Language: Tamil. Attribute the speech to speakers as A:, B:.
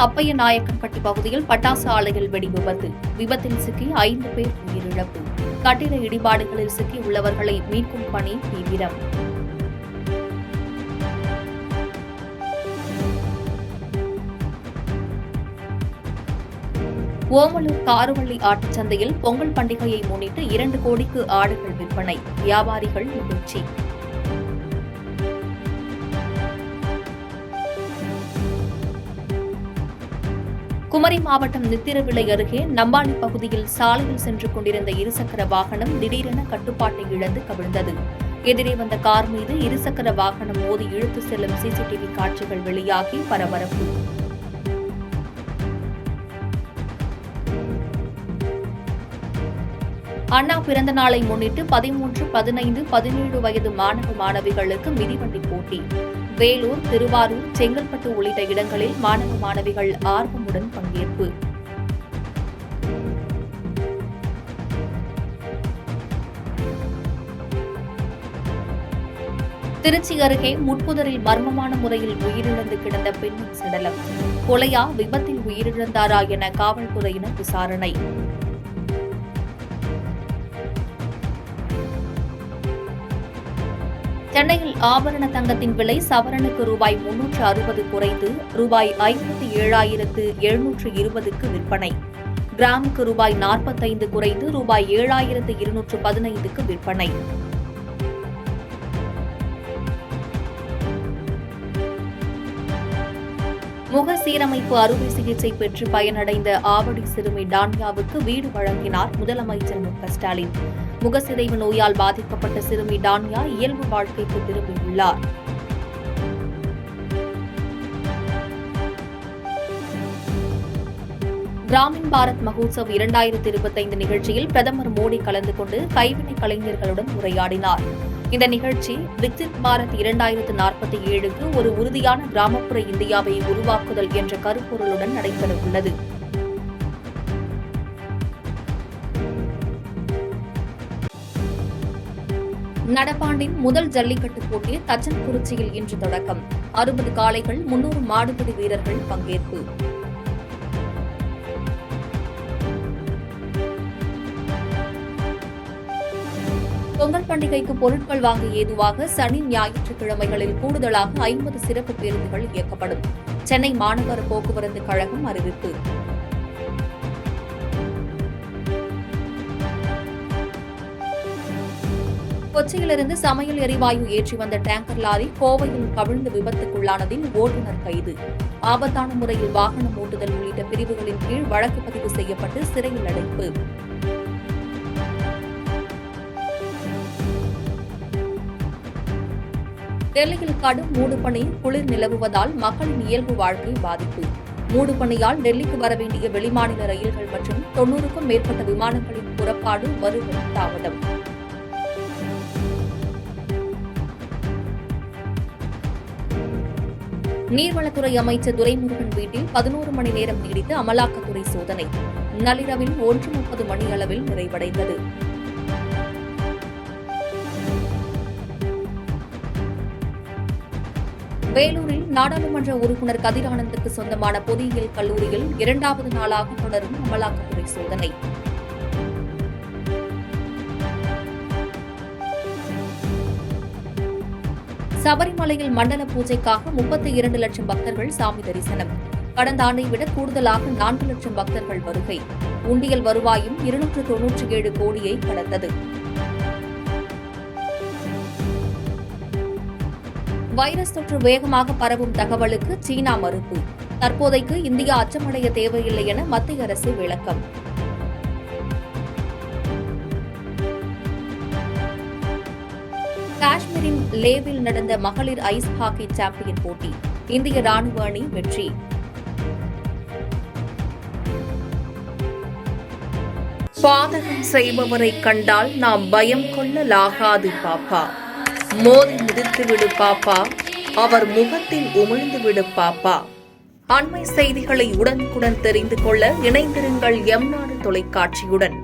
A: அப்பைய நாயக்கன்பட்டி பகுதியில் பட்டாசு ஆலையில் வெடி விபத்தில் சிக்கி 5 பேர் உயிரிழப்பு. கட்டிட இடிபாடுகளில் சிக்கி உள்ளவர்களை மீட்கும் பணி தீவிரம். ஓமலூர் காருவள்ளி ஆட்டுச்சந்தையில் பொங்கல் பண்டிகையை முன்னிட்டு 2 கோடிக்கு ஆடுகள் விற்பனை. வியாபாரிகள் மகிழ்ச்சி. குமரி மாவட்டம் நித்திரவிளை அருகே நம்பாளி பகுதியில் சாலையில் சென்று கொண்டிருந்த இருசக்கர வாகனம் திடீரென கட்டுப்பாட்டை இழந்து கவிழ்ந்தது. எதிரே வந்த கார் மீது இருசக்கர வாகனம் மோதி இழுத்து செல்லும் சிசிடிவி காட்சிகள் வெளியாகி பரபரப்பு. அண்ணா பிறந்த நாளை முன்னிட்டு 13, 15, 17 வயது மாணவ மாணவிகளுக்கு மிதிவண்டி போட்டி. வேலூர், திருவாரூர், செங்கல்பட்டு உள்ளிட்ட இடங்களில் மாணவ மாணவிகள் ஆர்வமுடன் பங்கேற்பு. திருச்சி அருகே முட்புதரில் மர்மமான முறையில் உயிரிழந்து கிடந்த பெண்ணின் சடலம். கொலையா, விபத்தில் உயிரிழந்தாரா என காவல்துறையினர் விசாரணை. சென்னையில் ஆபரண தங்கத்தின் விலை சவரனுக்கு ரூபாய் 360 குறைந்து ரூபாய் 57,720க்கு விற்பனை. கிராமுக்கு ரூபாய் 45 குறைந்து ரூபாய் 7,215க்கு விற்பனை. முக சீரமைப்பு அறுவை சிகிச்சை பெற்று பயனடைந்த ஆவடி சிறுமி டான்யாவுக்கு வீடு வழங்கினார் முதலமைச்சர் மு க ஸ்டாலின். முகசிதைவு நோயால் பாதிக்கப்பட்ட சிறுமி டான்யா இயல்பு வாழ்க்கைக்கு திரும்பியுள்ளார். கிராமின் பாரத் மகோத்சவ் 2025 நிகழ்ச்சியில் பிரதமர் மோடி கலந்து கொண்டு கைவினை கலைஞர்களுடன் உரையாடினார். இந்த நிகழ்ச்சி விக்சித் பாரத் 2047க்கு ஒரு உறுதியான கிராமப்புற இந்தியாவை உருவாக்குதல் என்ற கருப்பொருளுடன் நடைபெறவுள்ளது. நடப்பாண்டின் முதல் ஜல்லிக்கட்டு போட்டி தச்சன்குறிச்சியில் இன்று தொடக்கம். 60 காளைகள், 300 மாடுபிடி வீரர்கள் பங்கேற்பு. பொங்கல் பண்டிகைக்கு பொருட்கள் வாங்க ஏதுவாக சனி, ஞாயிற்றுக்கிழமைகளில் கூடுதலாக 50 சிறப்பு பேருந்துகள் இயக்கப்படும். சென்னை மாநகர போக்குவரத்து கழகம் அறிவிப்பு. கொச்சியிலிருந்து சமையல் எரிவாயு ஏற்றி வந்த டேங்கர் லாரி கோவையில் கவிழ்ந்து விபத்துக்குள்ளானதில் ஓட்டுநர் கைது. ஆபத்தான முறையில் வாகனம் ஓட்டுதல் உள்ளிட்ட பிரிவுகளின் கீழ் வழக்கு பதிவு செய்யப்பட்டு சிறையில் அடைப்பு. டெல்லியில் கடும் மூடுபனி, குளிர் நிலவுவதால் மக்களின் இயல்பு வாழ்க்கை பாதிப்பு. மூடுபனியால் டெல்லிக்கு வரவேண்டிய வெளிமாநில ரயில்கள் மற்றும் 90க்கும் மேற்பட்ட விமானங்களின் புறப்பாடு, வருகை தாமதம். நீர்வளத்துறை அமைச்சர் துரைமுருகன் வீட்டில் 11 மணி நேரம் நீடித்து அமலாக்கத்துறை சோதனை. நள்ளிரவில் 1:30 மணி அளவில் நிறைவடைந்தது. வேலூரில் நாடாளுமன்ற உறுப்பினர் கதிர் ஆனந்துக்கு சொந்தமான பொறியியல் கல்லூரியில் 2வது நாளாக தொடரும் அமலாக்கத்துறை சோதனை. சபரிமலையில் மண்டல பூஜைக்காக 32 லட்சம் பக்தர்கள் சாமி தரிசனம். கடந்த ஆண்டை விட கூடுதலாக 4 லட்சம் பக்தர்கள் வருகை. உண்டியல் வருவாயும் 297 கோடியை கடந்தது. வைரஸ் தொற்று வேகமாக பரவும் தகவலுக்கு சீனா மறுப்பு. தற்போதைக்கு இந்தியா அச்சமடைய தேவையில்லை என மத்திய அரசு விளக்கம். காஷ்மீரின் லேவில் நடந்த மகளிர் ஐஸ் ஹாக்கி சாம்பியன் போட்டி. இந்திய ராணுவ அணி வெற்றி. பாதகம் செய்பவரை கண்டால் நாம் பயம் கொள்ளலாகாது பாப்பா. மோதி மிதித்துவிடு பாப்பா, அவர் முகத்தில் உமிழ்ந்துவிடு பாப்பா. அண்மை செய்திகளை உடனுக்குடன் தெரிந்து கொள்ள இணைந்திருங்கள் எம் நாடு தொலைக்காட்சியுடன்.